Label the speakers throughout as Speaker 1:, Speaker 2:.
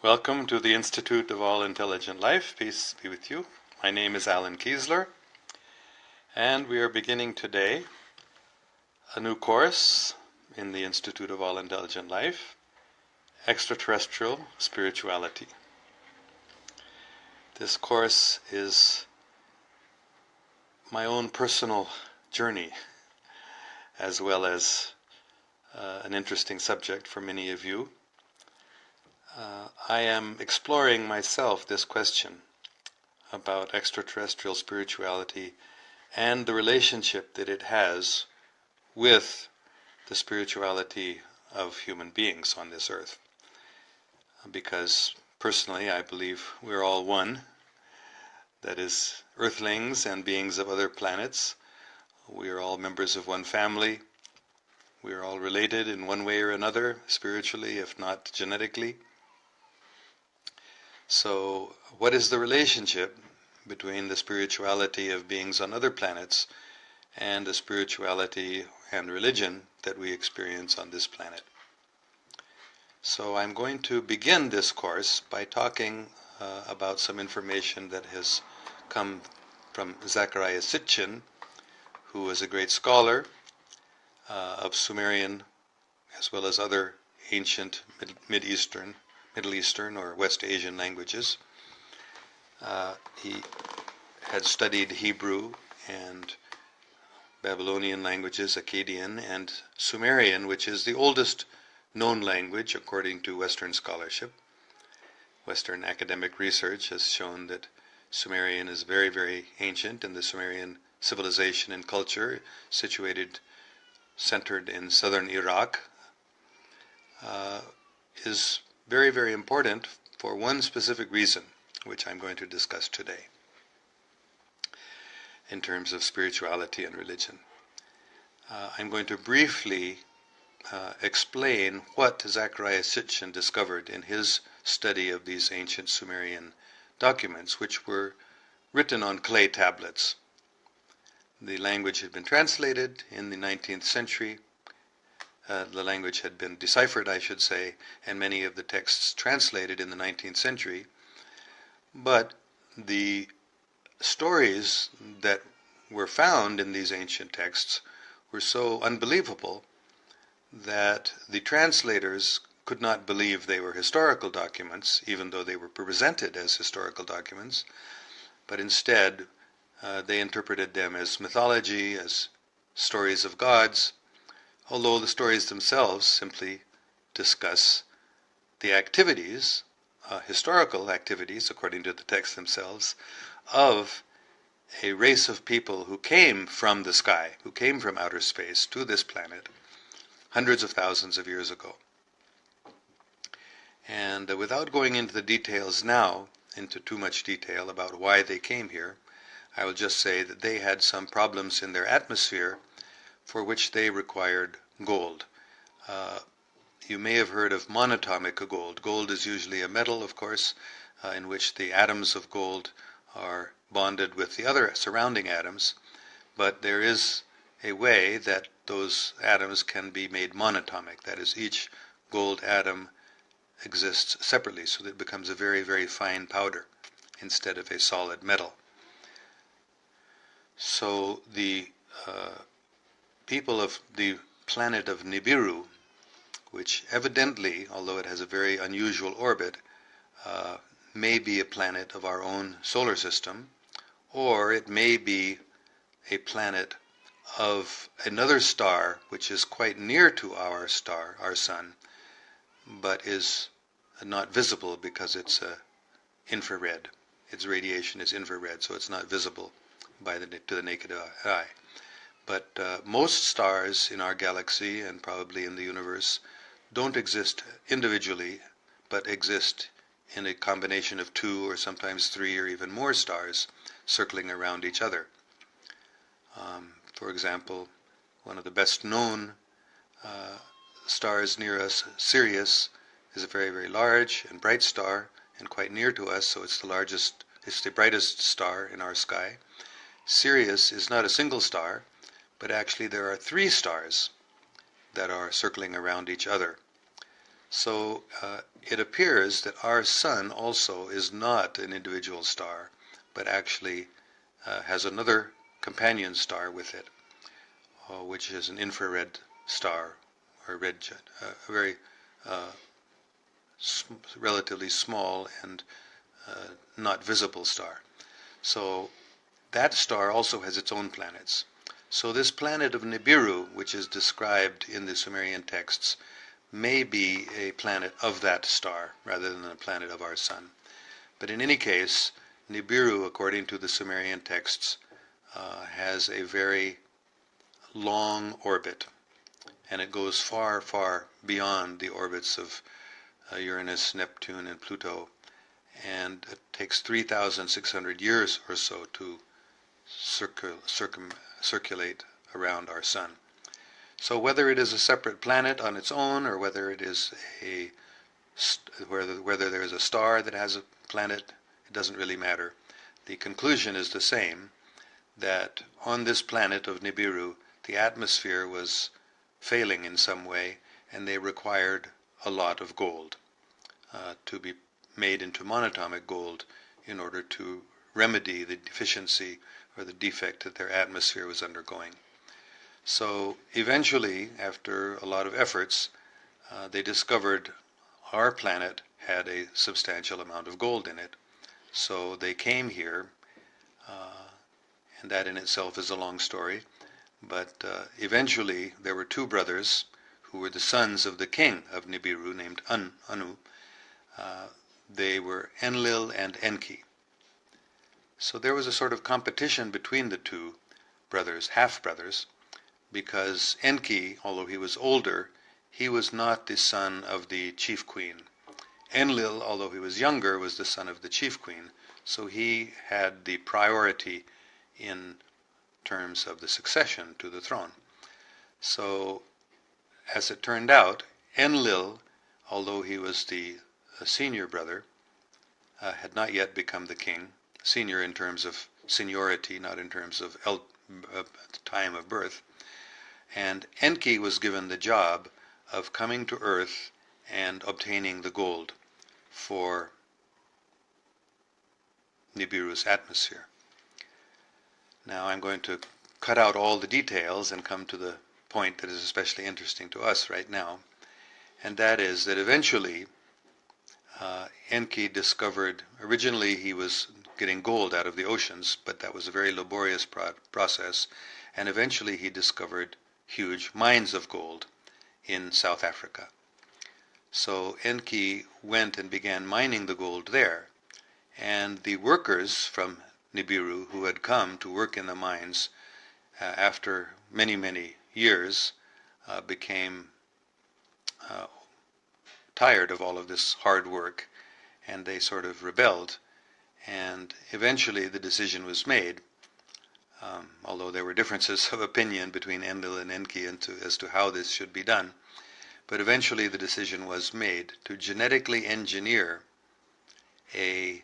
Speaker 1: Welcome to the Institute of All Intelligent Life. Peace be with you. My name is Alan Kiesler, and we are beginning today a new course in the Institute of All Intelligent Life, Extraterrestrial Spirituality. This course is my own personal journey, as well as an interesting subject for many of you. I am exploring myself this question about extraterrestrial spirituality and the relationship that it has with the spirituality of human beings on this earth. Because personally I believe we're all one, that is, earthlings and beings of other planets. We are all members of one family. We are all related in one way or another, spiritually, if not genetically. So, what is the relationship between the spirituality of beings on other planets and the spirituality and religion that we experience on this planet? So I'm going to begin this course by talking about some information that has come from Zecharia Sitchin, who is a great scholar of Sumerian as well as other ancient Middle Eastern or West Asian languages. He had studied Hebrew and Babylonian languages, Akkadian, and Sumerian, which is the oldest known language according to Western scholarship. Western academic research has shown that Sumerian is very, very ancient, and the Sumerian civilization and culture, centered in southern Iraq, is very, very important for one specific reason, which I'm going to discuss today in terms of spirituality and religion. I'm going to briefly explain what Zecharia Sitchin discovered in his study of these ancient Sumerian documents, which were written on clay tablets. The language had been translated in the 19th century. The language had been deciphered, I should say, and many of the texts translated in the 19th century. But the stories that were found in these ancient texts were so unbelievable that the translators could not believe they were historical documents, even though they were presented as historical documents, but instead they interpreted them as mythology, as stories of gods, although the stories themselves simply discuss the activities, historical activities, according to the texts themselves, of a race of people who came from the sky, who came from outer space to this planet hundreds of thousands of years ago. And without going into the details now, into too much detail about why they came here, I will just say that they had some problems in their atmosphere for which they required gold. You may have heard of monatomic gold. Gold is usually a metal, of course, in which the atoms of gold are bonded with the other surrounding atoms, but there is a way that those atoms can be made monatomic. That is, each gold atom exists separately, so that it becomes a very, very fine powder instead of a solid metal. So the people of the planet of Nibiru, which evidently, although it has a very unusual orbit, may be a planet of our own solar system, or it may be a planet of another star which is quite near to our star, our sun, but is not visible because it's infrared. Its radiation is infrared, so it's not visible to the naked eye. But most stars in our galaxy and probably in the universe don't exist individually, but exist in a combination of two or sometimes three or even more stars circling around each other. For example, one of the best known stars near us, Sirius, is a very, very large and bright star and quite near to us, so it's the brightest star in our sky. Sirius is not a single star, but actually there are three stars that are circling around each other. So it appears that our sun also is not an individual star, but actually has another companion star with it, which is an infrared star, or red, a very relatively small and not visible star. So that star also has its own planets. So this planet of Nibiru, which is described in the Sumerian texts, may be a planet of that star rather than a planet of our sun. But in any case, Nibiru, according to the Sumerian texts, has a very long orbit, and it goes far, far beyond the orbits of Uranus, Neptune, and Pluto, and it takes 3,600 years or so to circulate around our sun. So whether it is a separate planet on its own, or whether it is whether there is a star that has a planet, it doesn't really matter. The conclusion is the same, that on this planet of Nibiru, the atmosphere was failing in some way, and they required a lot of gold to be made into monatomic gold in order to remedy the deficiency or the defect that their atmosphere was undergoing. So eventually, after a lot of efforts, they discovered our planet had a substantial amount of gold in it. So they came here, and that in itself is a long story, but eventually there were two brothers who were the sons of the king of Nibiru named Anu. They were Enlil and Enki. So there was a sort of competition between the two brothers, half-brothers, because Enki, although he was older, he was not the son of the chief queen. Enlil, although he was younger, was the son of the chief queen, so he had the priority in terms of the succession to the throne. So, as it turned out, Enlil, although he was the senior brother, had not yet become the king, senior in terms of seniority, not in terms of time of birth. And Enki was given the job of coming to Earth and obtaining the gold for Nibiru's atmosphere. Now I'm going to cut out all the details and come to the point that is especially interesting to us right now, and that is that eventually Enki discovered, originally he was getting gold out of the oceans, but that was a very laborious process, and eventually he discovered huge mines of gold in South Africa. So Enki went and began mining the gold there, and the workers from Nibiru who had come to work in the mines after many, many years became tired of all of this hard work, and they sort of rebelled, and eventually the decision was made, although there were differences of opinion between Enlil and Enki as to how this should be done, but eventually the decision was made to genetically engineer a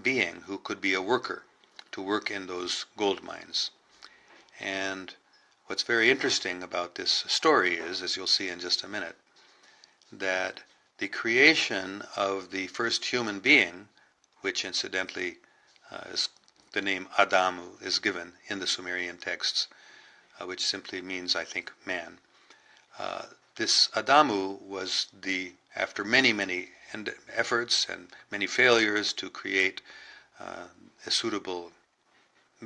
Speaker 1: being who could be a worker to work in those gold mines. And what's very interesting about this story is, as you'll see in just a minute, that the creation of the first human being, which incidentally is the name Adamu is given in the Sumerian texts, which simply means, I think, man. This Adamu was after many, many efforts and many failures to create a suitable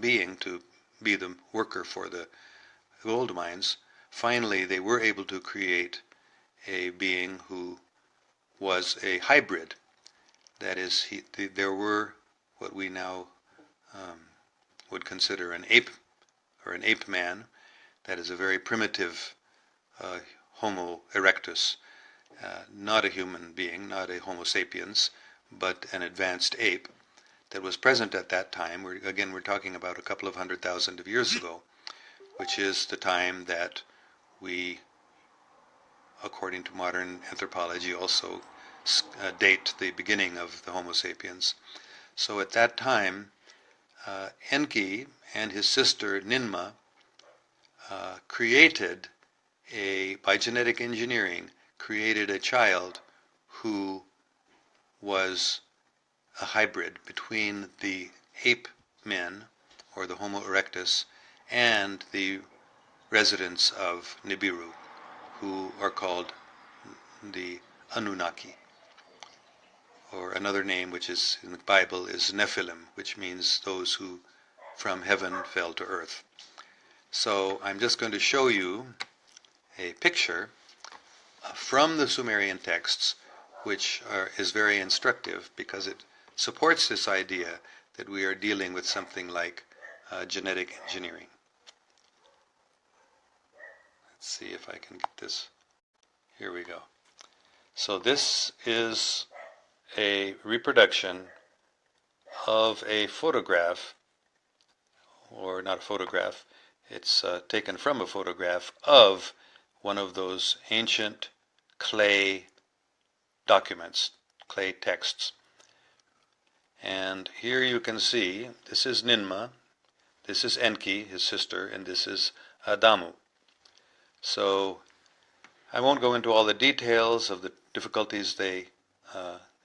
Speaker 1: being to be the worker for the gold mines, finally they were able to create a being who was a hybrid. That is, there were what we now would consider an ape, or an ape man. That is a very primitive Homo erectus, not a human being, not a Homo sapiens, but an advanced ape that was present at that time. We're talking about a couple of 100,000 of years ago, which is the time that we, according to modern anthropology, also date the beginning of the Homo sapiens. So at that time, Enki and his sister Ninmah created by genetic engineering, created a child who was a hybrid between the ape men, or the Homo erectus, and the residents of Nibiru, who are called the Anunnaki, or another name which is in the Bible is Nephilim, which means those who from heaven fell to earth. So I'm just going to show you a picture from the Sumerian texts, which is very instructive because it supports this idea that we are dealing with something like genetic engineering. Let's see if I can get this. Here we go. So this is a reproduction of a photograph, or not a photograph, it's taken from a photograph of one of those ancient clay documents, clay texts. And here you can see, this is Ninma, this is Enki, his sister, and this is Adamu. So I won't go into all the details of the difficulties they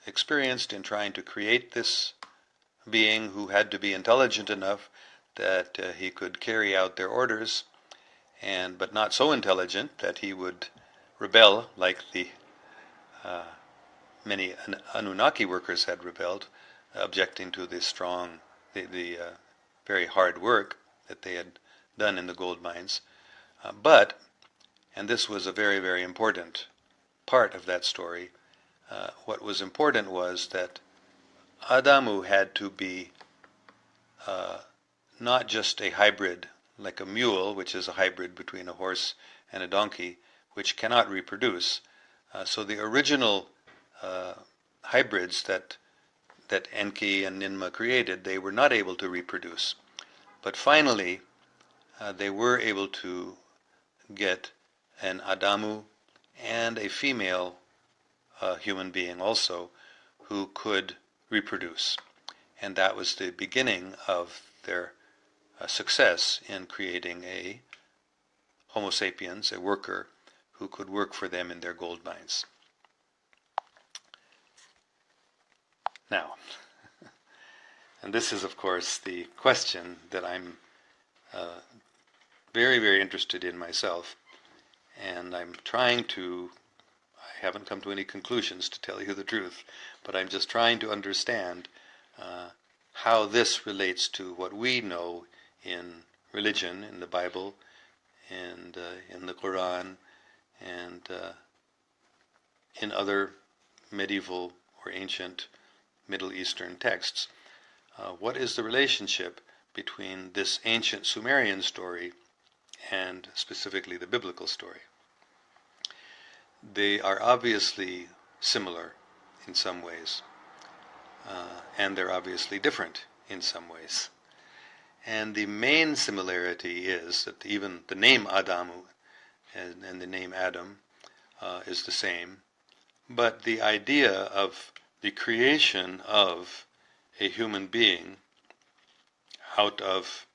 Speaker 1: experienced in trying to create this being who had to be intelligent enough that he could carry out their orders, but not so intelligent that he would rebel like the many Anunnaki workers had rebelled, objecting to the very hard work that they had done in the gold mines. But, and this was a very, very important part of that story, what was important was that Adamu had to be not just a hybrid like a mule, which is a hybrid between a horse and a donkey, which cannot reproduce. So the original hybrids that Enki and Ninma created, they were not able to reproduce. But finally, they were able to get an Adamu and a female human being also who could reproduce. And that was the beginning of their success in creating a Homo sapiens, a worker, who could work for them in their gold mines. Now, and this is of course the question that I'm very, very interested in myself, and I haven't come to any conclusions to tell you the truth, but I'm just trying to understand how this relates to what we know in religion, in the Bible, and in the Quran, and in other medieval or ancient Middle Eastern texts. What is the relationship between this ancient Sumerian story and specifically the biblical story? They are obviously similar in some ways, and they're obviously different in some ways. And the main similarity is that even the name Adamu and the name Adam is the same, but the idea of the creation of a human being out of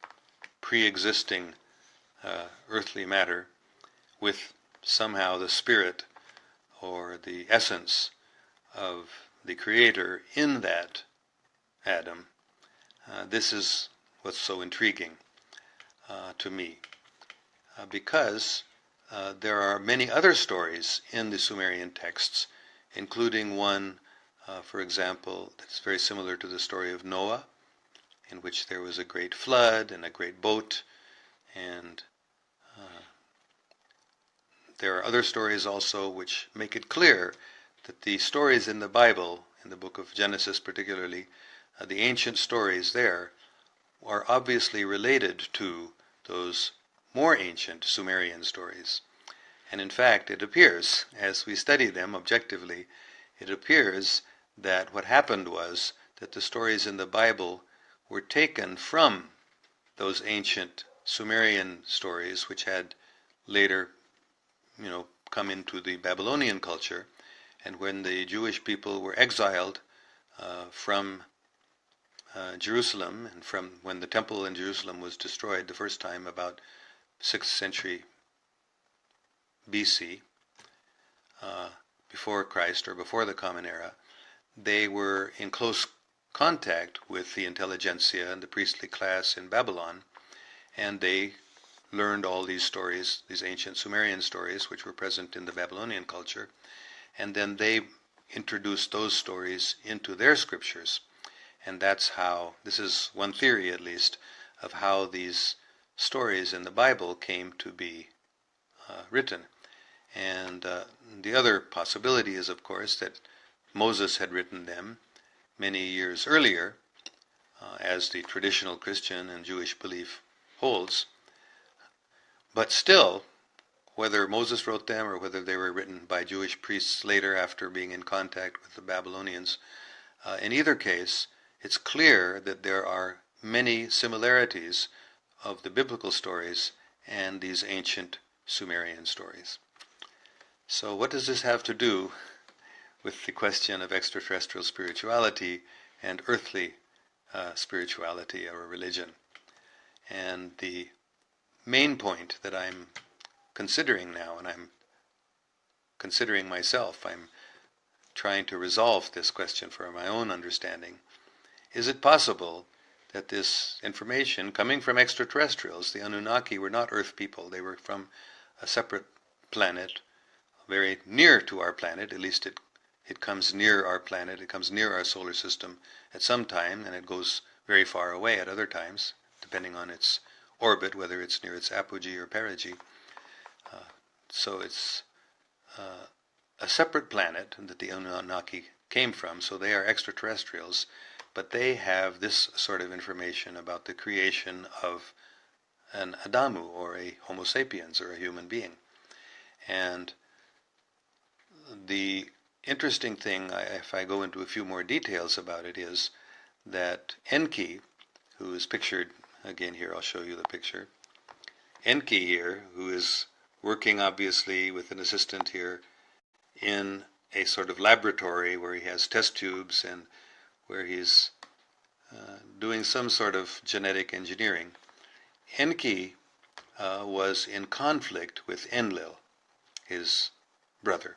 Speaker 1: pre-existing earthly matter with somehow the spirit or the essence of the Creator in that Adam, this is what's so intriguing to me, because there are many other stories in the Sumerian texts, including one, for example, that's very similar to the story of Noah, in which there was a great flood and a great boat, and there are other stories also which make it clear that the stories in the Bible, in the book of Genesis particularly, the ancient stories there are obviously related to those more ancient Sumerian stories. And in fact, it appears, as we study them objectively, it appears that what happened was that the stories in the Bible were taken from those ancient Sumerian stories, which had later, come into the Babylonian culture. And when the Jewish people were exiled from Jerusalem, and from when the temple in Jerusalem was destroyed the first time about 6th century BC, before Christ or before the Common Era, they were in close contact with the intelligentsia and the priestly class in Babylon, and they learned all these stories, these ancient Sumerian stories, which were present in the Babylonian culture, and then they introduced those stories into their scriptures. And that's how, this is one theory at least, of how these stories in the Bible came to be written. And the other possibility is, of course, that Moses had written them many years earlier, as the traditional Christian and Jewish belief holds. But still, whether Moses wrote them or whether they were written by Jewish priests later after being in contact with the Babylonians, in either case, it's clear that there are many similarities of the biblical stories and these ancient Sumerian stories. So what does this have to do with the question of extraterrestrial spirituality and earthly spirituality or religion? And the main point that I'm considering now, and I'm considering myself, I'm trying to resolve this question for my own understanding. Is it possible that this information coming from extraterrestrials, the Anunnaki were not Earth people, they were from a separate planet, very near to our planet, at least it comes near our planet, it comes near our solar system at some time, and it goes very far away at other times, depending on its orbit, whether it's near its apogee or perigee. So it's a separate planet that the Anunnaki came from, so they are extraterrestrials, but they have this sort of information about the creation of an Adamu, or a Homo sapiens, or a human being. And the interesting thing, if I go into a few more details about it, is that Enki, who is pictured again here, I'll show you the picture. Enki here, who is working obviously with an assistant here in a sort of laboratory where he has test tubes and where he's doing some sort of genetic engineering. Enki was in conflict with Enlil, his brother.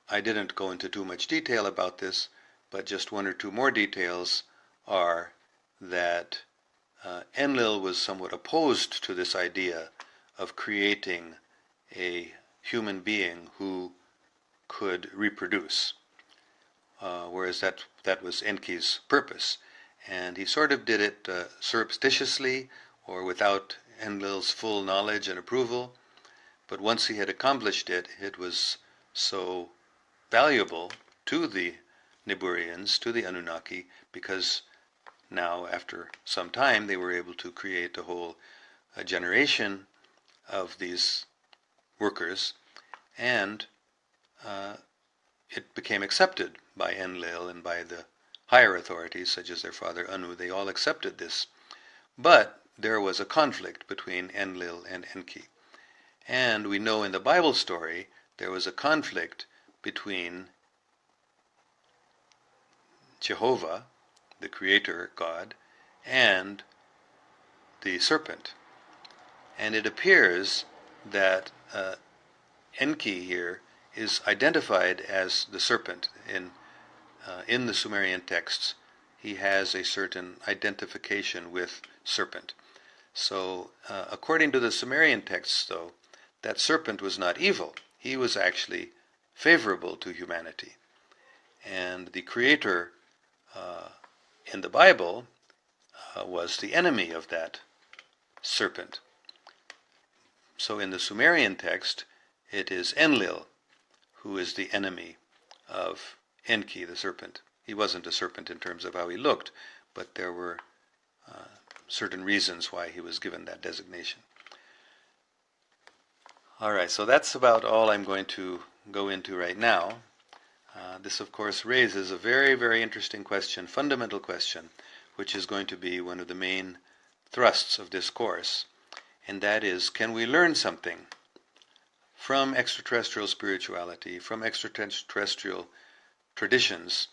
Speaker 1: I didn't go into too much detail about this, but just one or two more details are that Enlil was somewhat opposed to this idea of creating a human being who could reproduce, whereas that was Enki's purpose. And he sort of did it surreptitiously or without Enlil's full knowledge and approval, but once he had accomplished it, it was so valuable to the Niburians, to the Anunnaki, because now, after some time, they were able to create a whole generation of these workers, and it became accepted by Enlil and by the higher authorities, such as their father Anu. They all accepted this. But there was a conflict between Enlil and Enki. And we know in the Bible story there was a conflict between Jehovah, the creator God, and the serpent. And it appears that Enki here is identified as the serpent. In the Sumerian texts, he has a certain identification with serpent. So according to the Sumerian texts, though, that serpent was not evil. He was actually favorable to humanity. And the creator in the Bible was the enemy of that serpent. So in the Sumerian text, it is Enlil who is the enemy of Enki, the serpent. He wasn't a serpent in terms of how he looked, but there were certain reasons why he was given that designation. All right, so that's about all I'm going to go into right now. This, of course, raises a very, very interesting question, fundamental question, which is going to be one of the main thrusts of this course, and that is, can we learn something from extraterrestrial spirituality, from extraterrestrial traditions,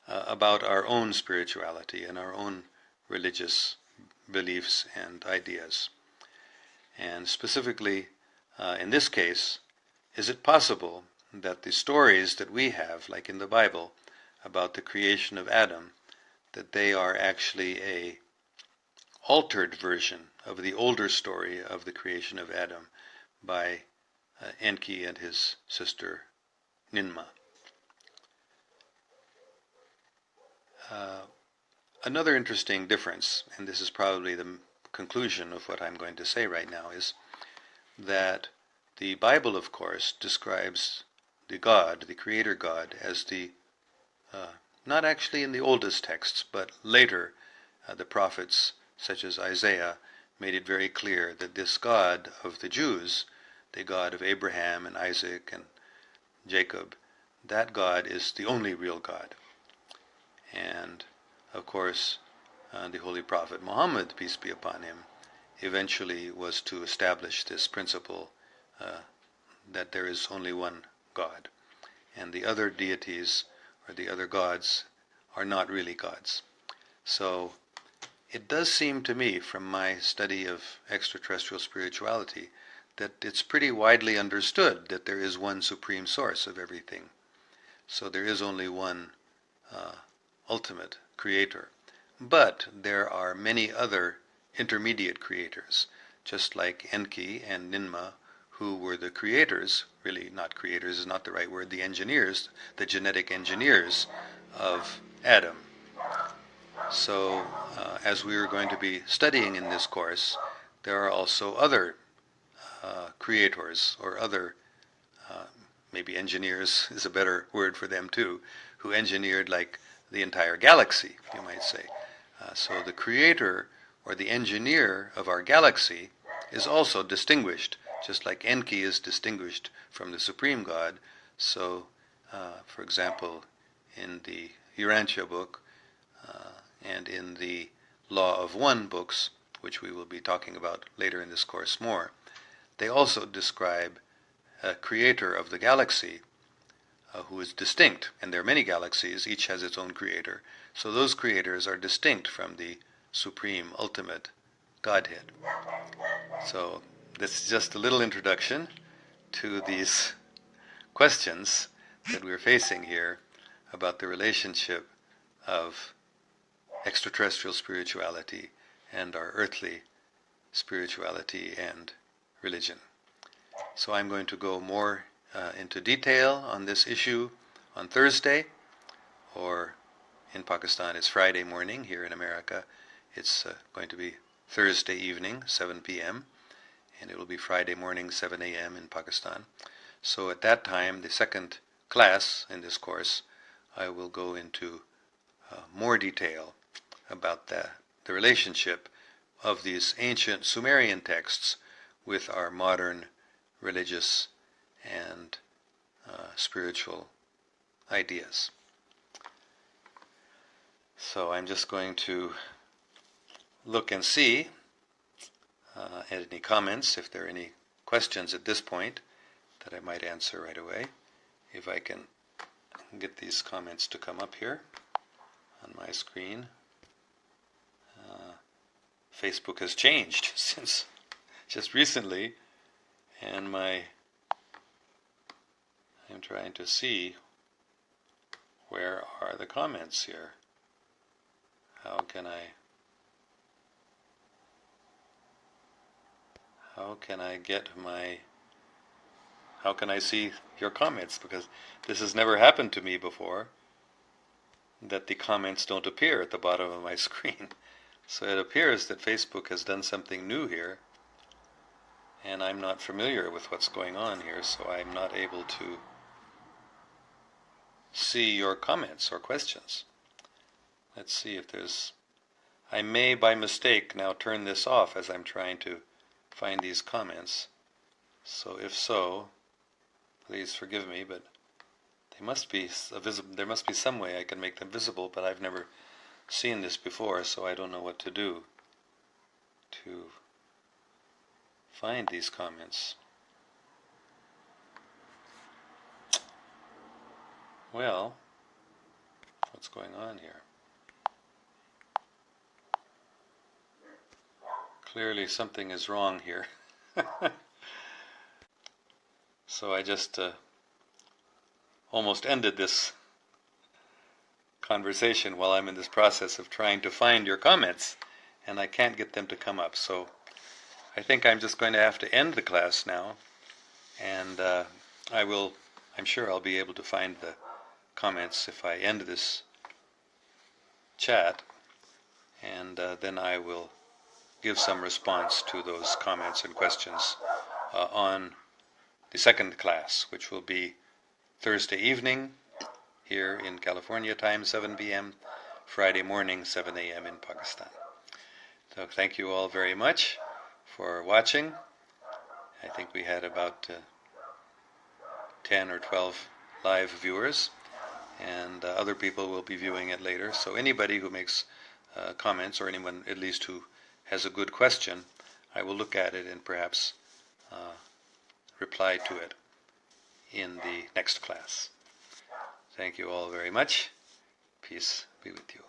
Speaker 1: about our own spirituality and our own religious beliefs and ideas? And specifically, in this case, is it possible that the stories that we have, like in the Bible, about the creation of Adam, that they are actually a altered version of the older story of the creation of Adam by Enki and his sister Ninmah? Another interesting difference, and this is probably the conclusion of what I'm going to say right now, is that the Bible, of course, describes the God, the Creator God, as not actually in the oldest texts, but later the prophets, such as Isaiah, made it very clear that this God of the Jews, the God of Abraham and Isaac and Jacob, that God is the only real God. And, of course, the Holy Prophet Muhammad, peace be upon him, eventually was to establish this principle that there is only one God, and the other deities or the other gods are not really gods. So it does seem to me, from my study of extraterrestrial spirituality, that it's pretty widely understood that there is one supreme source of everything. So there is only one ultimate creator. But there are many other intermediate creators, just like Enki and Ninmah, who were the creators, really not creators is not the right word, the engineers, the genetic engineers of Adam. So as we are going to be studying in this course, there are also other creators, or other, maybe engineers is a better word for them too, who engineered like the entire galaxy, you might say. So the creator or the engineer of our galaxy is also distinguished, just like Enki is distinguished from the Supreme God. So, for example, in the Urantia book and in the Law of One books, which we will be talking about later in this course more, they also describe a creator of the galaxy who is distinct, and there are many galaxies, each has its own creator. So those creators are distinct from the supreme, ultimate Godhead. So this is just a little introduction to these questions that we're facing here about the relationship of extraterrestrial spirituality and our earthly spirituality and religion. So I'm going to go more into detail on this issue on Thursday, or in Pakistan it's Friday morning. Here in America it's going to be Thursday evening, 7 p.m., and it will be Friday morning, 7 a.m. in Pakistan. So at that time, the second class in this course, I will go into more detail about the relationship of these ancient Sumerian texts with our modern religious and spiritual ideas. So I'm just going to look and see at any comments, if there are any questions at this point that I might answer right away. If I can get these comments to come up here on my screen. Facebook has changed since just recently, and I'm trying to see where are the comments here. How can I see your comments? Because this has never happened to me before, that the comments don't appear at the bottom of my screen. So it appears that Facebook has done something new here, and I'm not familiar with what's going on here, so I'm not able to see your comments or questions. Let's see if there's... I may by mistake now turn this off as I'm trying to find these comments. So if so, please forgive me, but there must be some way I can make them visible, but I've never seen this before, so I don't know what to do to find these comments. Well, what's going on here? Clearly something is wrong here. So I just almost ended this conversation while I'm in this process of trying to find your comments, and I can't get them to come up. So I think I'm just going to have to end the class now, and I'm sure I'll be able to find the comments if I end this chat, and then I will give some response to those comments and questions on the second class, which will be Thursday evening here in California time, 7 p.m., Friday morning, 7 a.m. in Pakistan. So thank you all very much for watching. I think we had about 10 or 12 live viewers, and other people will be viewing it later. So anybody who makes comments, or anyone at least who has a good question, I will look at it and perhaps reply to it in the next class. Thank you all very much. Peace be with you.